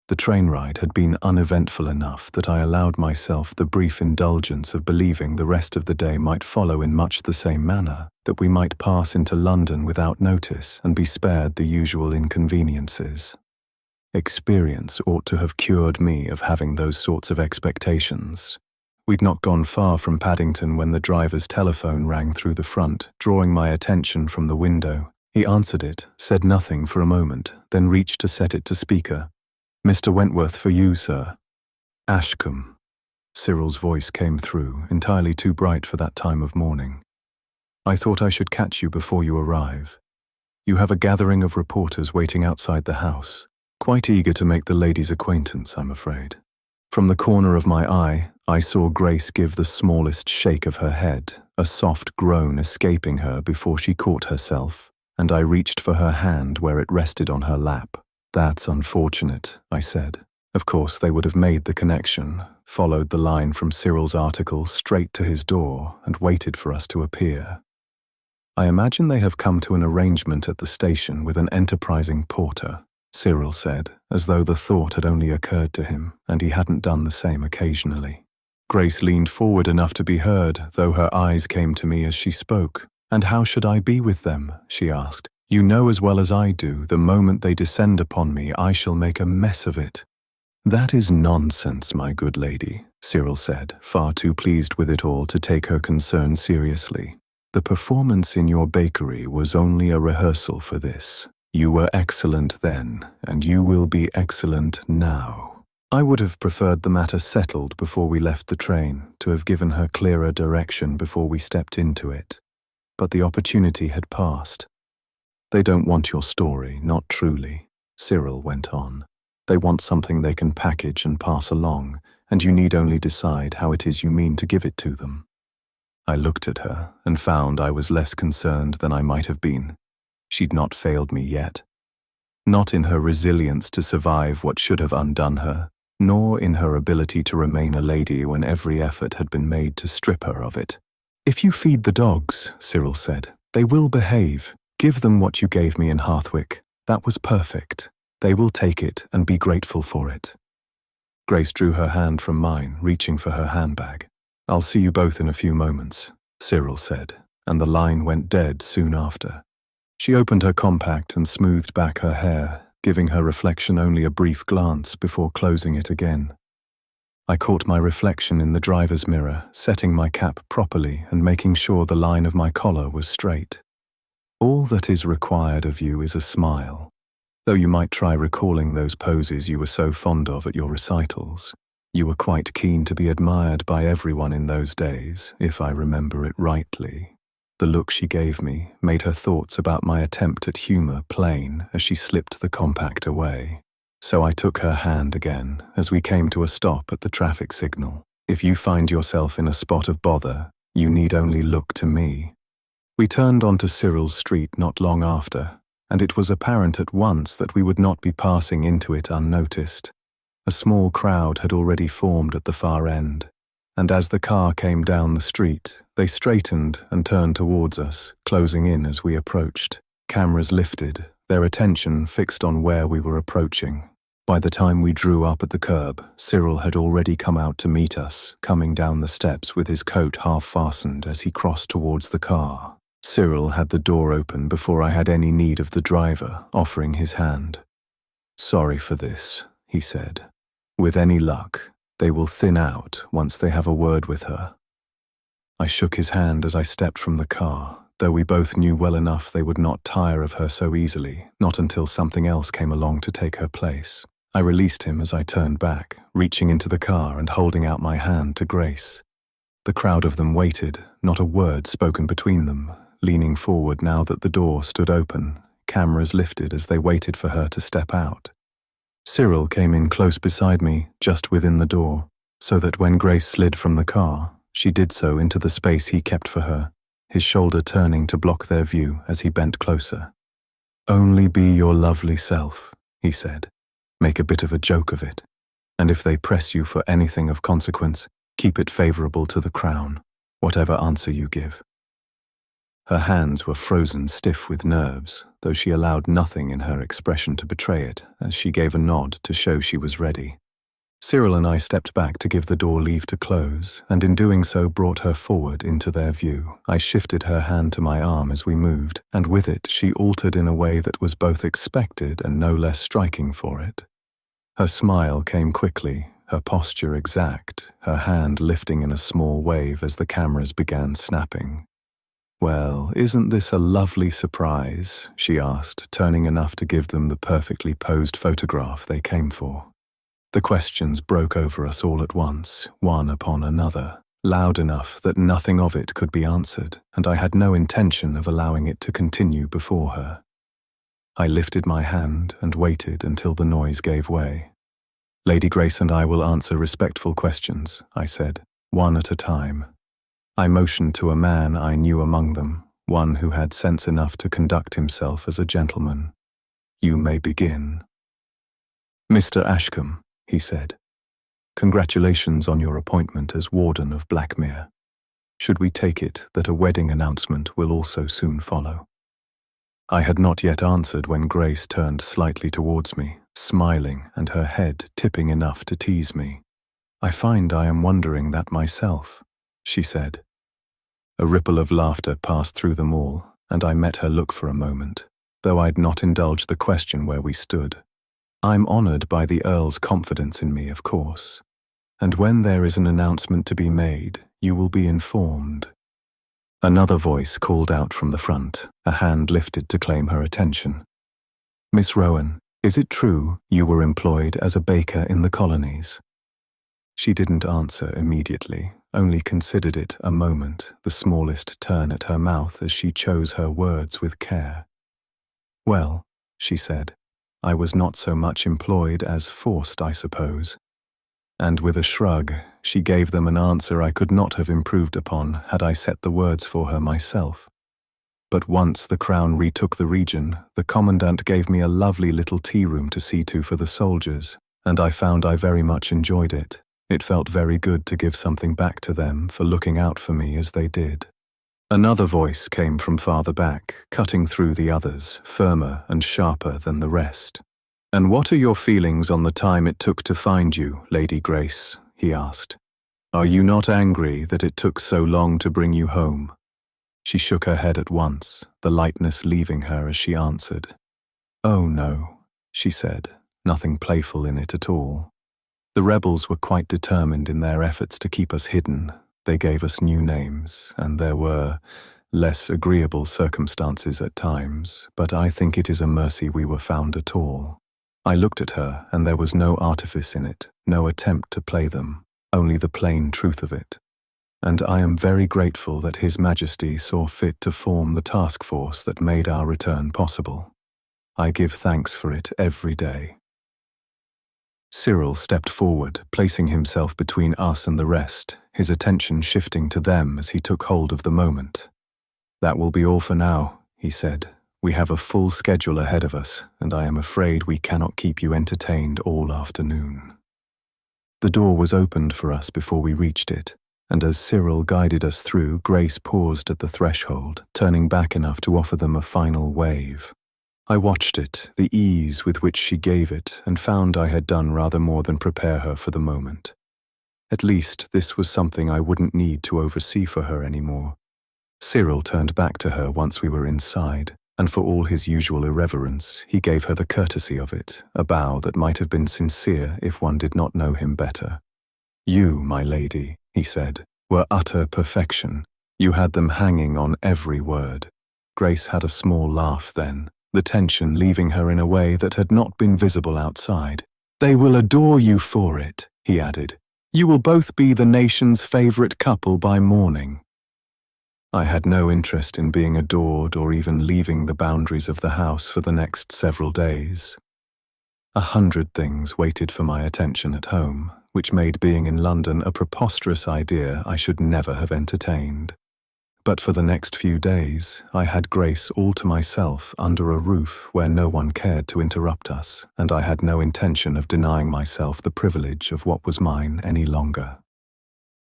The train ride had been uneventful enough that I allowed myself the brief indulgence of believing the rest of the day might follow in much the same manner, that we might pass into London without notice and be spared the usual inconveniences. Experience ought to have cured me of having those sorts of expectations. We'd not gone far from Paddington when the driver's telephone rang through the front, drawing my attention from the window. He answered it, said nothing for a moment, then reached to set it to speaker. "Mr. Wentworth for you, sir." "Ashcombe." Cyril's voice came through, entirely too bright for that time of morning. "I thought I should catch you before you arrive. You have a gathering of reporters waiting outside the house, quite eager to make the lady's acquaintance, I'm afraid." From the corner of my eye, I saw Grace give the smallest shake of her head, a soft groan escaping her before she caught herself, and I reached for her hand where it rested on her lap. "That's unfortunate," I said. Of course, they would have made the connection, followed the line from Cyril's article straight to his door, and waited for us to appear. "I imagine they have come to an arrangement at the station with an enterprising porter," Cyril said, as though the thought had only occurred to him, and he hadn't done the same occasionally. Grace leaned forward enough to be heard, though her eyes came to me as she spoke. "And how should I be with them?" she asked. "You know as well as I do, the moment they descend upon me, I shall make a mess of it." "That is nonsense, my good lady," Cyril said, far too pleased with it all to take her concern seriously. "The performance in your bakery was only a rehearsal for this. You were excellent then, and you will be excellent now." I would have preferred the matter settled before we left the train, to have given her clearer direction before we stepped into it. But the opportunity had passed. "They don't want your story, not truly," Cyril went on. "They want something they can package and pass along, and you need only decide how it is you mean to give it to them." I looked at her and found I was less concerned than I might have been. She'd not failed me yet. Not in her resilience to survive what should have undone her, nor in her ability to remain a lady when every effort had been made to strip her of it. "If you feed the dogs," Cyril said, "they will behave. Give them what you gave me in Hearthwick. That was perfect. They will take it and be grateful for it." Grace drew her hand from mine, reaching for her handbag. "I'll see you both in a few moments," Cyril said, and the line went dead soon after. She opened her compact and smoothed back her hair, giving her reflection only a brief glance before closing it again. I caught my reflection in the driver's mirror, setting my cap properly and making sure the line of my collar was straight. "All that is required of you is a smile, though you might try recalling those poses you were so fond of at your recitals. You were quite keen to be admired by everyone in those days, if I remember it rightly." The look she gave me made her thoughts about my attempt at humour plain as she slipped the compact away. So I took her hand again as we came to a stop at the traffic signal. "If you find yourself in a spot of bother, you need only look to me." We turned onto Cyril's street not long after, and it was apparent at once that we would not be passing into it unnoticed. A small crowd had already formed at the far end, and as the car came down the street, they straightened and turned towards us, closing in as we approached. Cameras lifted, their attention fixed on where we were approaching. By the time we drew up at the curb, Cyril had already come out to meet us, coming down the steps with his coat half-fastened as he crossed towards the car. Cyril had the door open before I had any need of the driver, offering his hand. "Sorry for this," he said. "With any luck, they will thin out once they have a word with her." I shook his hand as I stepped from the car, though we both knew well enough they would not tire of her so easily, not until something else came along to take her place. I released him as I turned back, reaching into the car and holding out my hand to Grace. The crowd of them waited, not a word spoken between them, leaning forward now that the door stood open, cameras lifted as they waited for her to step out. Cyril came in close beside me, just within the door, so that when Grace slid from the car, she did so into the space he kept for her, his shoulder turning to block their view as he bent closer. "Only be your lovely self," he said. "Make a bit of a joke of it. And if they press you for anything of consequence, keep it favourable to the Crown, whatever answer you give." Her hands were frozen stiff with nerves, though she allowed nothing in her expression to betray it, as she gave a nod to show she was ready. Cyril and I stepped back to give the door leave to close, and in doing so brought her forward into their view. I shifted her hand to my arm as we moved, and with it she altered in a way that was both expected and no less striking for it. Her smile came quickly, her posture exact, her hand lifting in a small wave as the cameras began snapping. "Well, isn't this a lovely surprise?" she asked, turning enough to give them the perfectly posed photograph they came for. The questions broke over us all at once, one upon another, loud enough that nothing of it could be answered, and I had no intention of allowing it to continue before her. I lifted my hand and waited until the noise gave way. "Lady Grace and I will answer respectful questions," I said, "one at a time." I motioned to a man I knew among them, one who had sense enough to conduct himself as a gentleman. "You may begin." "Mr. Ashcombe," he said, "congratulations on your appointment as Warden of Blackmere. Should we take it that a wedding announcement will also soon follow?" I had not yet answered when Grace turned slightly towards me, smiling and her head tipping enough to tease me. "I find I am wondering that myself," she said. A ripple of laughter passed through them all, and I met her look for a moment, though I'd not indulged the question where we stood. I'm honoured by the Earl's confidence in me, of course, and when there is an announcement to be made, you will be informed. Another voice called out from the front, a hand lifted to claim her attention. "Miss Rowen, is it true you were employed as a baker in the colonies?" She didn't answer immediately, only considered it a moment, the smallest turn at her mouth as she chose her words with care. "Well," she said, "I was not so much employed as forced, I suppose." And with a shrug, she gave them an answer I could not have improved upon had I set the words for her myself. But once the Crown retook the region, the Commandant gave me a lovely little tea room to see to for the soldiers, and I found I very much enjoyed it. It felt very good to give something back to them for looking out for me as they did. Another voice came from farther back, cutting through the others, firmer and sharper than the rest. "And what are your feelings on the time it took to find you, Lady Grace?" he asked. "Are you not angry that it took so long to bring you home?" She shook her head at once, the lightness leaving her as she answered. "Oh no," she said, nothing playful in it at all. "The rebels were quite determined in their efforts to keep us hidden. They gave us new names, and there were less agreeable circumstances at times, but I think it is a mercy we were found at all." I looked at her, and there was no artifice in it, no attempt to play them, only the plain truth of it. And I am very grateful that His Majesty saw fit to form the task force that made our return possible. I give thanks for it every day. Cyril stepped forward, placing himself between us and the rest, his attention shifting to them as he took hold of the moment. "That will be all for now," he said. "We have a full schedule ahead of us, and I am afraid we cannot keep you entertained all afternoon." The door was opened for us before we reached it, and as Cyril guided us through, Grace paused at the threshold, turning back enough to offer them a final wave. I watched it, the ease with which she gave it, and found I had done rather more than prepare her for the moment. At least this was something I wouldn't need to oversee for her anymore. Cyril turned back to her once we were inside, and for all his usual irreverence, he gave her the courtesy of it, a bow that might have been sincere if one did not know him better. "You, my lady," he said, "were utter perfection. You had them hanging on every word." Grace had a small laugh then, the tension leaving her in a way that had not been visible outside. "They will adore you for it," he added. "You will both be the nation's favourite couple by morning." I had no interest in being adored or even leaving the boundaries of the house for the next several days. 100 things waited for my attention at home, which made being in London a preposterous idea I should never have entertained. But for the next few days, I had Grace all to myself under a roof where no one cared to interrupt us, and I had no intention of denying myself the privilege of what was mine any longer.